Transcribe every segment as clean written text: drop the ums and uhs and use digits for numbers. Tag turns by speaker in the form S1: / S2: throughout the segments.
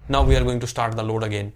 S1: Now we are going to start the load again.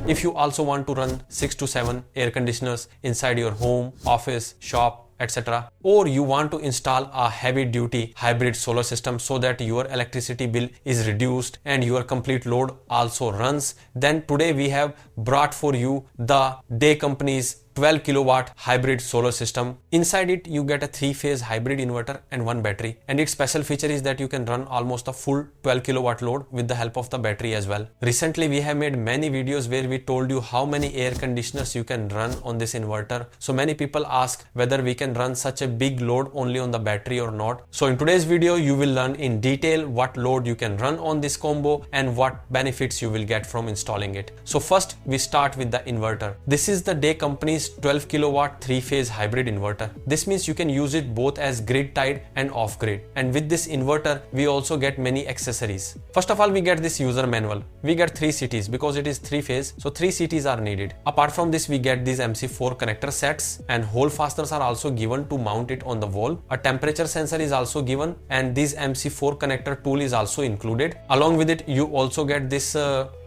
S1: If you also want to run 6 to 7 air conditioners inside your home, office, shop, etc., or you want to install a heavy duty hybrid solar system so that your electricity bill is reduced and your complete load also runs, then today we have brought for you the Deye company's 12 kilowatt hybrid solar system. Inside it you get a 3-phase hybrid inverter and 1 battery, and its special feature is that you can run almost a full 12 kilowatt load with the help of the battery as well. Recently we have made many videos where we told you how many air conditioners you can run on this inverter. So many people ask whether we can run such a big load only on the battery or not. So in today's video you will learn in detail what load you can run on this combo and what benefits you will get from installing it. So first we start with the inverter. This is the Deye company's 12 kilowatt 3-phase hybrid inverter. This means you can use it both as grid tied and off grid. And with this inverter we also get many accessories. First of all, we get this user manual. We get 3 CTs because it is 3-phase, so 3 CTs are needed. Apart from this we get these MC4 connector sets, and hole fasteners are also given to mount it on the wall. A temperature sensor is also given, and this MC4 connector tool is also included. Along with it you also get this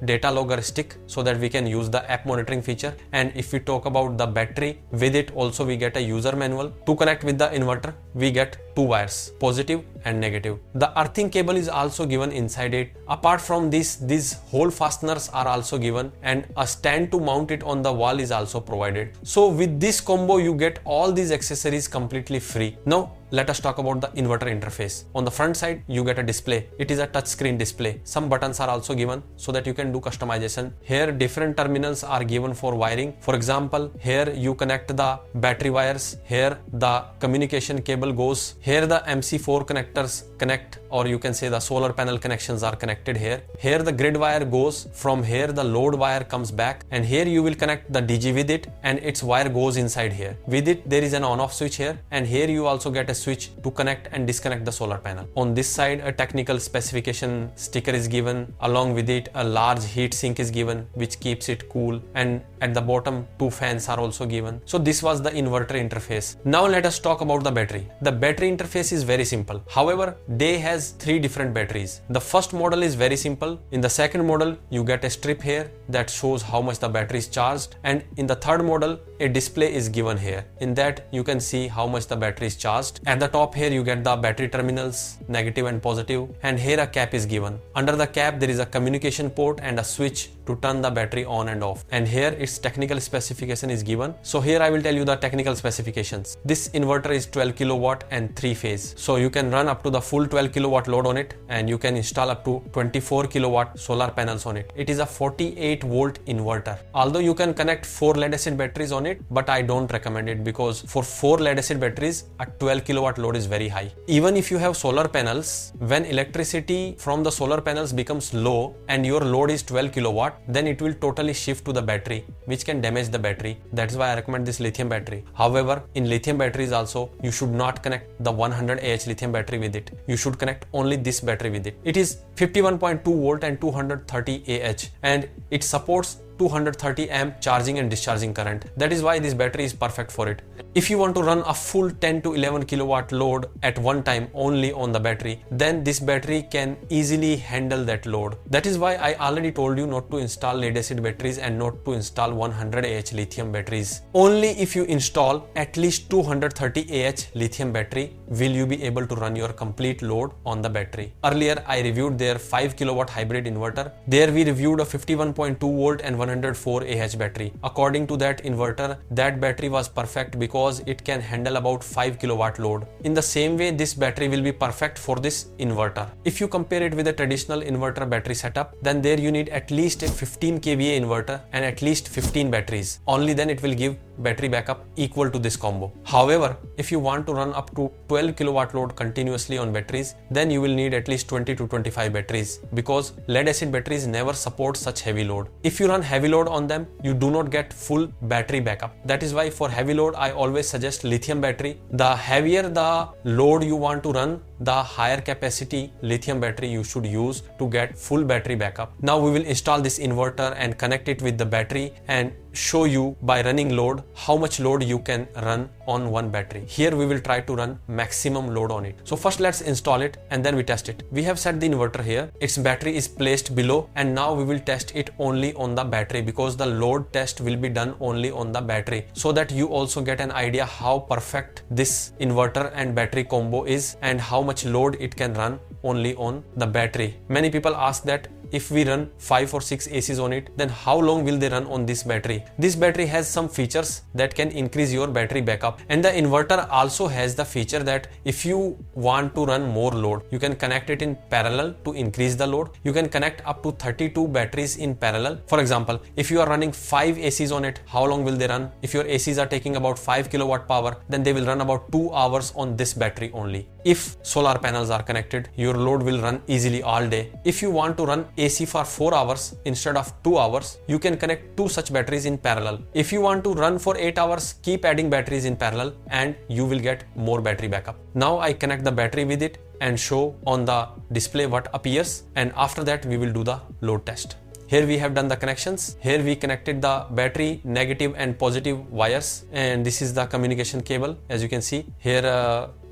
S1: data logger stick so that we can use the app monitoring feature. And if we talk about the battery, with it also we get a user manual. To connect with the inverter we get 2 wires, positive and negative. The earthing cable is also given inside it. Apart from this, these hole fasteners are also given, and a stand to mount it on the wall is also provided. So with this combo you get all these accessories completely free. Now let us talk about the inverter interface. On the front side you get a display. It is a touchscreen display. Some buttons are also given so that you can do customization. Here different terminals are given for wiring. For example, here you connect the battery wires, here the communication cable goes, here the MC4 connectors connect, or you can say the solar panel connections are connected here. Here the grid wire goes, from here the load wire comes back, and here you will connect the DG with it and its wire goes inside here. With it there is an on-off switch here, and here you also get a switch to connect and disconnect the solar panel. On this side a technical specification sticker is given. Along with it a large heat sink is given which keeps it cool, and at the bottom 2 fans are also given. So this was the inverter interface. Now let us talk about the battery. The battery interface is very simple. However, Deye has 3 different batteries. The first model is very simple. In the second model you get a strip here that shows how much the battery is charged, and in the third model a display is given here. In that you can see how much the battery is charged. At the top here you get the battery terminals, negative and positive, and here a cap is given. Under the cap there is a communication port and a switch to turn the battery on and off, and here its technical specification is given. So here I will tell you the technical specifications. This inverter is 12 kilowatt and 3-phase, so you can run up to the full 12 kilowatt load on it, and you can install up to 24 kilowatt solar panels on it. It is a 48 volt inverter. Although you can connect 4 lead acid batteries on it, but I don't recommend it because for 4 lead acid batteries a 12 kilowatt load is very high. Even if you have solar panels, when electricity from the solar panels becomes low and your load is 12 kilowatt, then it will totally shift to the battery, which can damage the battery. That's why I recommend this lithium battery. However, in lithium batteries also you should not connect the 100 Ah lithium battery with it. You should connect only this battery with it. It is 51.2 volt and 230 Ah, and it supports 230 amp charging and discharging current. That is why this battery is perfect for it. If you want to run a full 10 to 11 kilowatt load at one time only on the battery, then this battery can easily handle that load. That is why I already told you not to install lead acid batteries and not to install 100 Ah lithium batteries. Only if you install at least 230 Ah lithium battery will you be able to run your complete load on the battery. Earlier I reviewed their 5 kilowatt hybrid inverter. There we reviewed a 51.2 volt and 104 Ah battery. According to that inverter, that battery was perfect because it can handle about 5 kilowatt load. In the same way, this battery will be perfect for this inverter. If you compare it with a traditional inverter battery setup, then there you need at least a 15 kVA inverter and at least 15 batteries. Only then it will give battery backup equal to this combo. However, if you want to run up to 12 kilowatt load continuously on batteries, then you will need at least 20 to 25 batteries because lead acid batteries never support such heavy load. If you run heavy load on them, you do not get full battery backup. That is why for heavy load I always suggest lithium battery. The heavier the load you want to run, the higher capacity lithium battery you should use to get full battery backup. Now we will install this inverter and connect it with the battery and show you by running load how much load you can run on one battery. Here we will try to run maximum load on it. So first let's install it and then we test it. We have set the inverter here. Its battery is placed below, and now we will test it only on the battery, because the load test will be done only on the battery, so that you also get an idea how perfect this inverter and battery combo is and how much load it can run only on the battery. Many people ask that if we run 5 or 6 ACs on it, then how long will they run on this battery? This battery has some features that can increase your battery backup, and the inverter also has the feature that if you want to run more load, you can connect it in parallel to increase the load. You can connect up to 32 batteries in parallel. For example, if you are running 5 ACs on it, how long will they run? If your ACs are taking about 5 kilowatt power, then they will run about 2 hours on this battery only. If solar panels are connected, your load will run easily all day. If you want to run AC for 4 hours instead of 2 hours, you can connect 2 such batteries in parallel. If you want to run for 8 hours, keep adding batteries in parallel and you will get more battery backup. Now I connect the battery with it and show on the display what appears, and after that we will do the load test. Here we have done the connections. Here we connected the battery negative and positive wires, and this is the communication cable. As you can see here,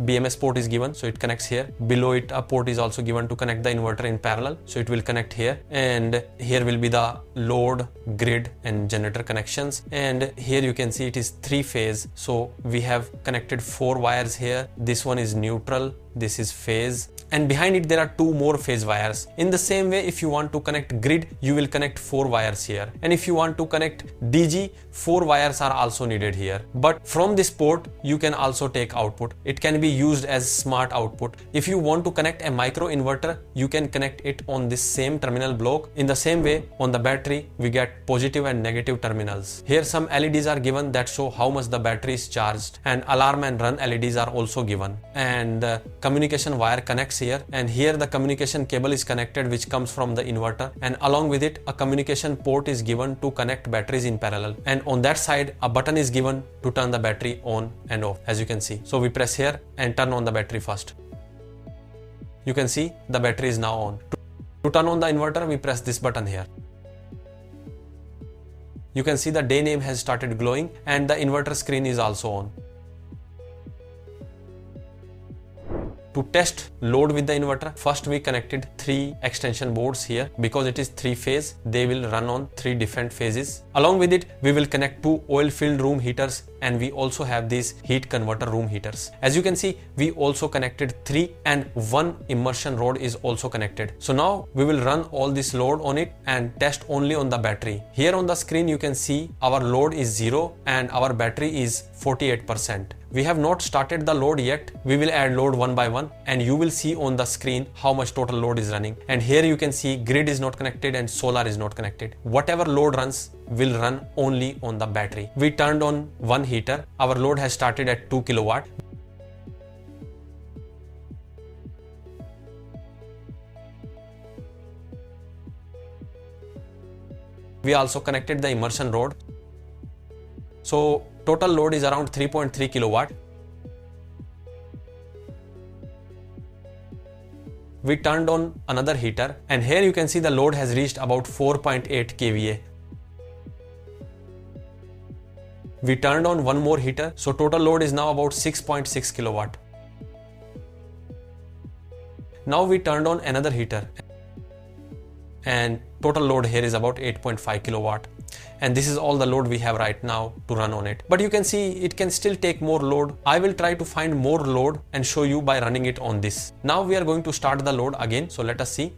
S1: BMS port is given, so it connects here. Below it a port is also given to connect the inverter in parallel, so it will connect here, and here will be the load, grid and generator connections. And here you can see it is 3-phase, so we have connected 4 wires here. This one is neutral, this is phase, and behind it there are 2 more phase wires. In the same way, if you want to connect grid, you will connect 4 wires here, and if you want to connect DG, 4 wires are also needed here. But from this port you can also take output. It can be used as smart output. If you want to connect a micro inverter, you can connect it on this same terminal block. In the same way, on the battery we get positive and negative terminals. Here some LEDs are given that show how much the battery is charged, and alarm and run LEDs are also given, and communication wire connects here, and here the communication cable is connected which comes from the inverter, and along with it a communication port is given to connect batteries in parallel, and on that side a button is given to turn the battery on and off, as you can see. So we press here and turn on the battery first. You can see the battery is now on. To turn on the inverter, we press this button here. You can see the day name has started glowing and the inverter screen is also on. To test load with the inverter, first we connected 3 extension boards here. Because it is 3-phase, they will run on 3 different phases. Along with it, we will connect 2 oil-filled room heaters, and we also have these heat converter room heaters. As you can see, we also connected 3, and 1 immersion rod is also connected. So now we will run all this load on it and test only on the battery. Here on the screen you can see our load is 0 and our battery is 48%. We have not started the load yet. We will add load one by one and you will see on the screen how much total load is running. And here you can see grid is not connected and solar is not connected. Whatever load runs will run only on the battery. We turned on one heater. Our load has started at 2 kilowatt. We also connected the immersion rod. So total load is around 3.3 kilowatt. We turned on another heater and here you can see the load has reached about 4.8 kVA. We turned on one more heater, so total load is now about 6.6 kilowatt. Now we turned on another heater and total load here is about 8.5 kilowatt. And this is all the load we have right now to run on it. But you can see it can still take more load. I will try to find more load and show you by running it on this. Now we are going to start the load again. So let us see.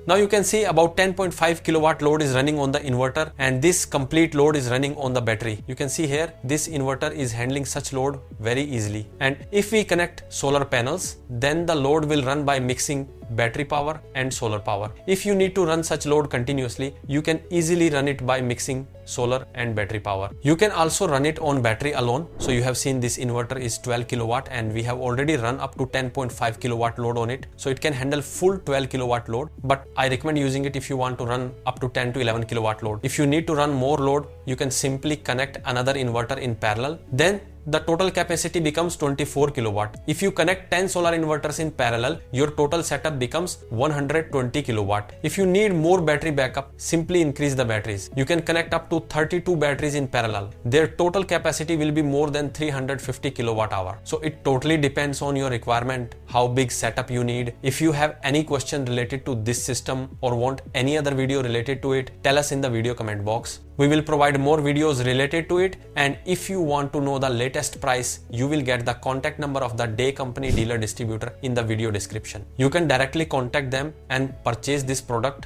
S1: Now you can see about 10.5 kilowatt load is running on the inverter and this complete load is running on the battery. You can see here this inverter is handling such load very easily. And if we connect solar panels, then the load will run by mixing battery power and solar power. If you need to run such load continuously, you can easily run it by mixing solar and battery power. You can also run it on battery alone. So you have seen this inverter is 12 kilowatt and we have already run up to 10.5 kilowatt load on it. So it can handle full 12 kilowatt load, but I recommend using it if you want to run up to 10 to 11 kilowatt load. If you need to run more load, you can simply connect another inverter in parallel. Then the total capacity becomes 24 kilowatt. If you connect 10 solar inverters in parallel, your total setup becomes 120 kilowatt. If you need more battery backup, simply increase the batteries. You can connect up to 32 batteries in parallel. Their total capacity will be more than 350 kilowatt hour. So it totally depends on your requirement, how big setup you need. If you have any question related to this system or want any other video related to it, tell us in the video comment box. We will provide more videos related to it, and if you want to know the latest price, you will get the contact number of the Deye company dealer distributor in the video description. You can directly contact them and purchase this product